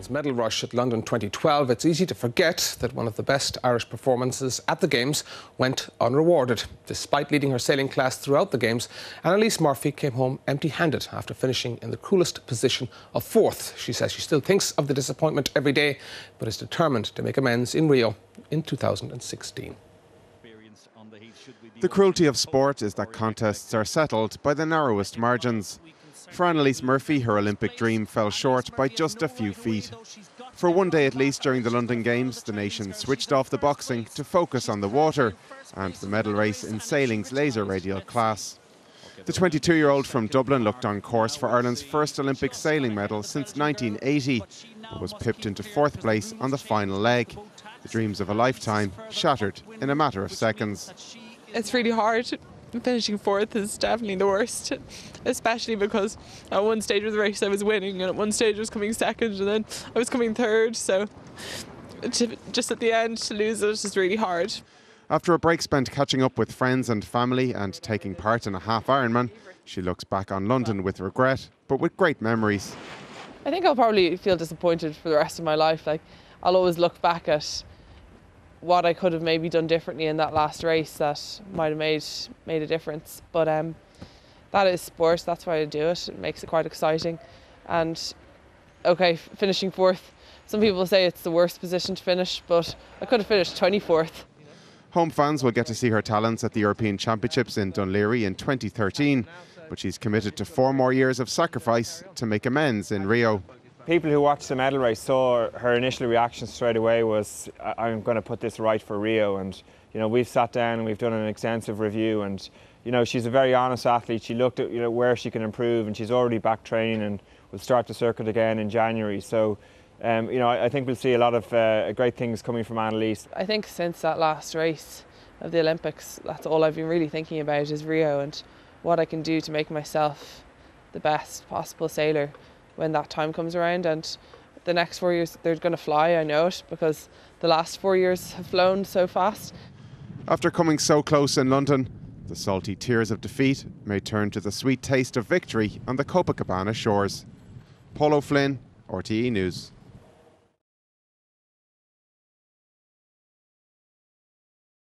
men's medal rush at London 2012, it's easy to forget that one of the best Irish performances at the Games went unrewarded. Despite leading her sailing class throughout the Games, Annalise Murphy came home empty-handed after finishing in the cruelest position of 4th. She says she still thinks of the disappointment every day, but is determined to make amends in Rio in 2016. The cruelty of sport is that contests are settled by the narrowest margins. For Annalise Murphy, her Olympic dream fell short by just a few feet. For one day at least during the London Games, the nation switched off the boxing to focus on the water and the medal race in sailing's laser radial class. The 22-year-old from Dublin looked on course for Ireland's first Olympic sailing medal since 1980, but was pipped into 4th place on the final leg. The dreams of a lifetime shattered in a matter of seconds. It's really hard. Finishing 4th is definitely the worst, especially because at one stage of the race I was winning and at one stage I was coming 2nd and then I was coming 3rd, so just at the end to lose it is really hard. After a break spent catching up with friends and family and taking part in a half Ironman, she looks back on London with regret, but with great memories. I think I'll probably feel disappointed for the rest of my life. I'll always look back at what I could have maybe done differently in that last race that might have made a difference. But that is sport, that's why I do it. It makes it quite exciting. And okay, finishing 4th, some people say it's the worst position to finish, but I could have finished 24th. Home fans will get to see her talents at the European Championships in Dún Laoghaire in 2013, but she's committed to 4 more years of sacrifice to make amends in Rio. People who watched the medal race saw her initial reaction straight away was, I'm going to put this right for Rio. And we've sat down and we've done an extensive review, and she's a very honest athlete. She looked at where she can improve, and she's already back training and will start the circuit again in January. So I think we'll see a lot of great things coming from Annalise. I think since that last race of the Olympics, that's all I've been really thinking about is Rio and what I can do to make myself the best possible sailor when that time comes around. And the next 4 years, they're going to fly, I know it, because the last 4 years have flown so fast. After coming so close in London, the salty tears of defeat may turn to the sweet taste of victory on the Copacabana shores. Paul O'Flynn, RTE News.